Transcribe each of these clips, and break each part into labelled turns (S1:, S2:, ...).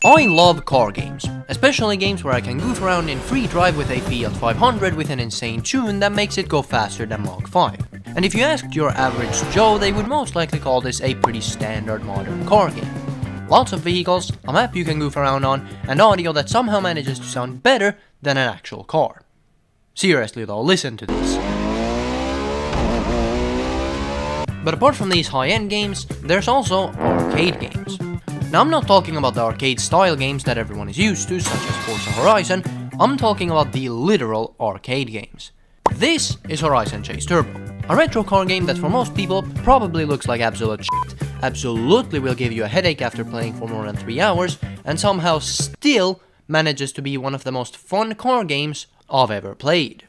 S1: I love car games, especially games where I can goof around in free drive with a Fiat 500 with an insane tune that makes it go faster than Mach 5. And if you asked your average Joe, they would most likely call this a pretty standard modern car game. Lots of vehicles, a map you can goof around on, and audio that somehow manages to sound better than an actual car. Seriously though, listen to this. But apart from these high-end games, there's also arcade games. Now I'm not talking about the arcade style games that everyone is used to, such as Forza Horizon, I'm talking about the literal arcade games. This is Horizon Chase Turbo, a retro car game that for most people probably looks like absolute shit, absolutely will give you a headache after playing for more than 3 hours, and somehow still manages to be one of the most fun car games I've ever played.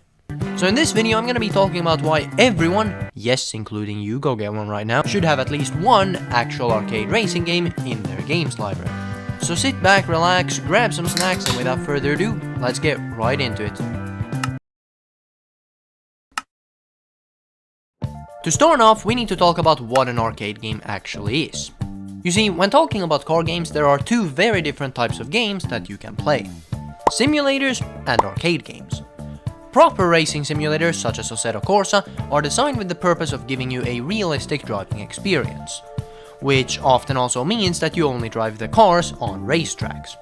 S1: So in this video I'm gonna be talking about why everyone, yes including you, go get one right now, should have at least one actual arcade racing game in their games library. So sit back, relax, grab some snacks, and without further ado, let's get right into it. To start off, we need to talk about what an arcade game actually is. You see, when talking about car games, there are two very different types of games that you can play: simulators and arcade games. Proper racing simulators, such as Assetto Corsa, are designed with the purpose of giving you a realistic driving experience, which often also means that you only drive the cars on racetracks.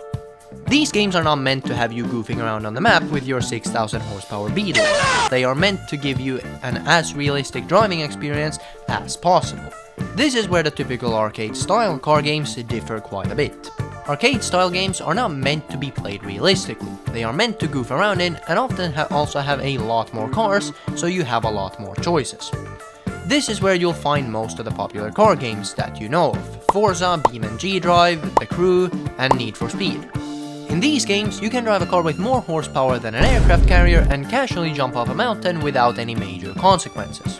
S1: These games are not meant to have you goofing around on the map with your 6,000 horsepower Beetle. They are meant to give you an as realistic driving experience as possible. This is where the typical arcade-style car games differ quite a bit. Arcade-style games are not meant to be played realistically. They are meant to goof around in and often also have a lot more cars, so you have a lot more choices. This is where you'll find most of the popular car games that you know of: Forza, BeamNG Drive, The Crew, and Need for Speed. In these games, you can drive a car with more horsepower than an aircraft carrier and casually jump off a mountain without any major consequences.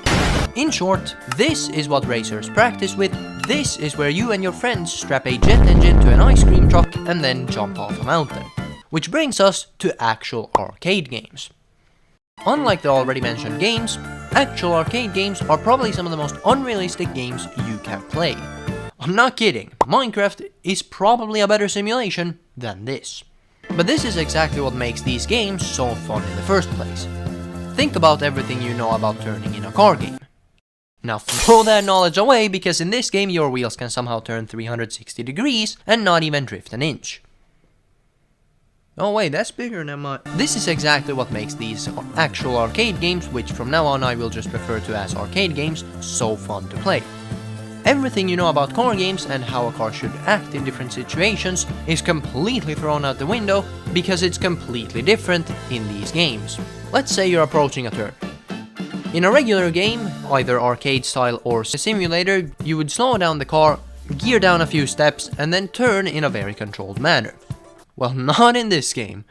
S1: In short, this is what racers practice with. This is where you and your friends strap a jet engine to an ice cream truck and then jump off a mountain. Which brings us to actual arcade games. Unlike the already mentioned games, actual arcade games are probably some of the most unrealistic games you can play. I'm not kidding, Minecraft is probably a better simulation than this. But this is exactly what makes these games so fun in the first place. Think about everything you know about turning in a car game. Now throw that knowledge away, because in this game your wheels can somehow turn 360 degrees and not even drift an inch. Oh wait, that's bigger than mine. This is exactly what makes these actual arcade games, which from now on I will just refer to as arcade games, so fun to play. Everything you know about car games and how a car should act in different situations is completely thrown out the window, because it's completely different in these games. Let's say you're approaching a turn. In a regular game, either arcade style or simulator, you would slow down the car, gear down a few steps, and then turn in a very controlled manner. Well, not in this game,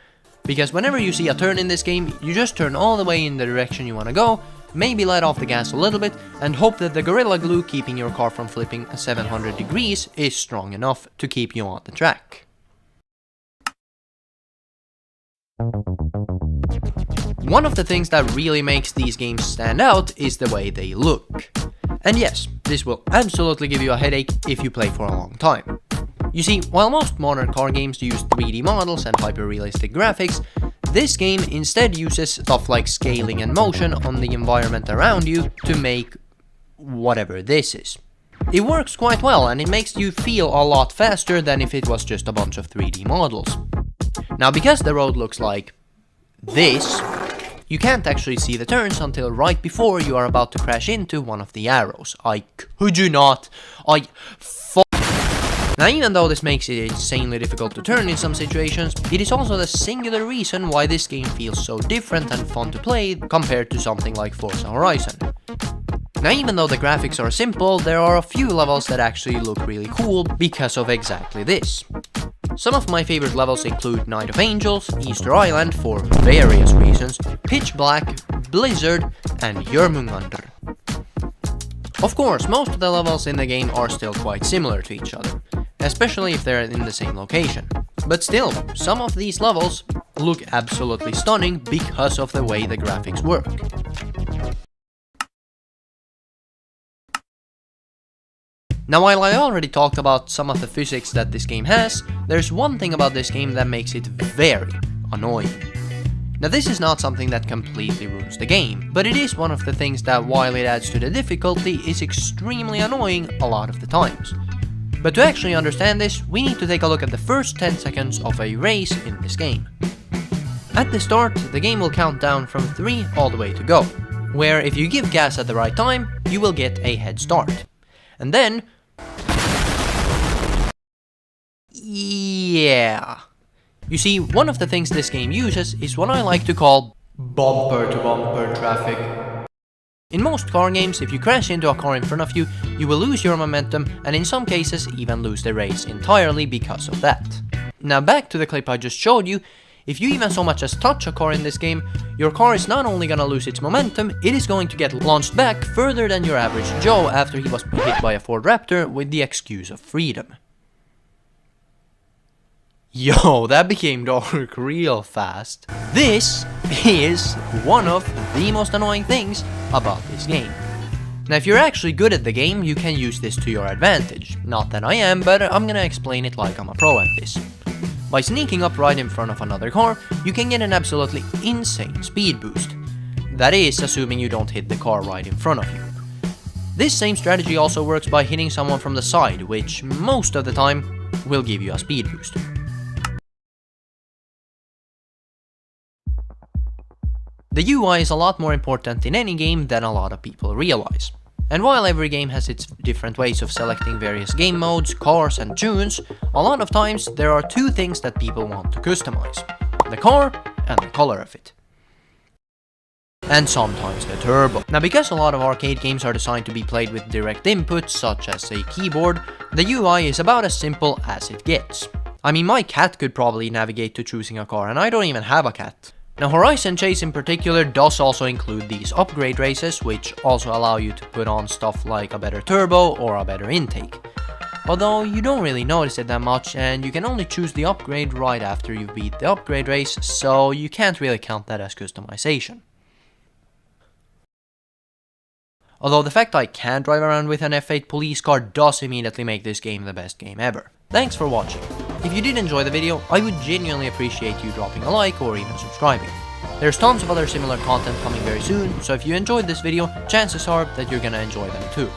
S1: because whenever you see a turn in this game, you just turn all the way in the direction you want to go, maybe let off the gas a little bit, and hope that the Gorilla Glue keeping your car from flipping 700 degrees is strong enough to keep you on the track. One of the things that really makes these games stand out is the way they look. And yes, this will absolutely give you a headache if you play for a long time. You see, while most modern car games use 3D models and hyper-realistic graphics, this game instead uses stuff like scaling and motion on the environment around you to make whatever this is. It works quite well, and it makes you feel a lot faster than if it was just a bunch of 3D models. Now, because the road looks like this, you can't actually see the turns until right before you are about to crash into one of the arrows. I could you not? Now, even though this makes it insanely difficult to turn in some situations, it is also the singular reason why this game feels so different and fun to play compared to something like Forza Horizon. Now, even though the graphics are simple, there are a few levels that actually look really cool because of exactly this. Some of my favorite levels include Night of Angels, Easter Island for various reasons, Pitch Black, Blizzard, and Jörmungandr. Of course, most of the levels in the game are still quite similar to each other, especially if they're in the same location. But still, some of these levels look absolutely stunning because of the way the graphics work. Now, while I already talked about some of the physics that this game has, there's one thing about this game that makes it very annoying. Now, this is not something that completely ruins the game, but it is one of the things that, while it adds to the difficulty, is extremely annoying a lot of the times. But to actually understand this, we need to take a look at the first 10 seconds of a race in this game. At the start, the game will count down from 3 all the way to go, where if you give gas at the right time, you will get a head start. And then... yeah... You see, one of the things this game uses is what I like to call bumper-to-bumper traffic. In most car games, if you crash into a car in front of you, you will lose your momentum and in some cases even lose the race entirely because of that. Now back to the clip I just showed you, if you even so much as touch a car in this game, your car is not only gonna lose its momentum, it is going to get launched back further than your average Joe after he was hit by a Ford Raptor with the excuse of freedom. Yo, that became dark real fast. This is one of the most annoying things about this game. Now, if you're actually good at the game, you can use this to your advantage. Not that I am, but I'm gonna explain it like I'm a pro at this. By sneaking up right in front of another car, you can get an absolutely insane speed boost. That is, assuming you don't hit the car right in front of you. This same strategy also works by hitting someone from the side, which most of the time will give you a speed boost. The UI is a lot more important in any game than a lot of people realize. And while every game has its different ways of selecting various game modes, cars and tunes, a lot of times there are 2 things that people want to customize. The car and the color of it. And sometimes the turbo. Now, because a lot of arcade games are designed to be played with direct inputs such as a keyboard, the UI is about as simple as it gets. I mean, my cat could probably navigate to choosing a car and I don't even have a cat. Now, Horizon Chase in particular does also include these upgrade races, which also allow you to put on stuff like a better turbo or a better intake. Although you don't really notice it that much, and you can only choose the upgrade right after you beat the upgrade race, so you can't really count that as customization. Although the fact I can drive around with an F8 police car does immediately make this game the best game ever. Thanks for watching. If you did enjoy the video, I would genuinely appreciate you dropping a like or even subscribing. There's tons of other similar content coming very soon, so if you enjoyed this video, chances are that you're gonna enjoy them too.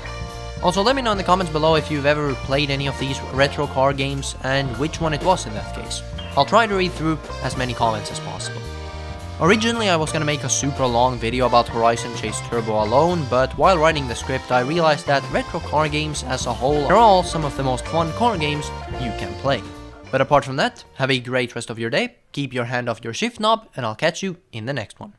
S1: Also, let me know in the comments below if you've ever played any of these retro car games and which one it was in that case. I'll try to read through as many comments as possible. Originally, I was gonna make a super long video about Horizon Chase Turbo alone, but while writing the script I realized that retro car games as a whole are all some of the most fun car games you can play. But apart from that, have a great rest of your day, keep your hand off your shift knob, and I'll catch you in the next one.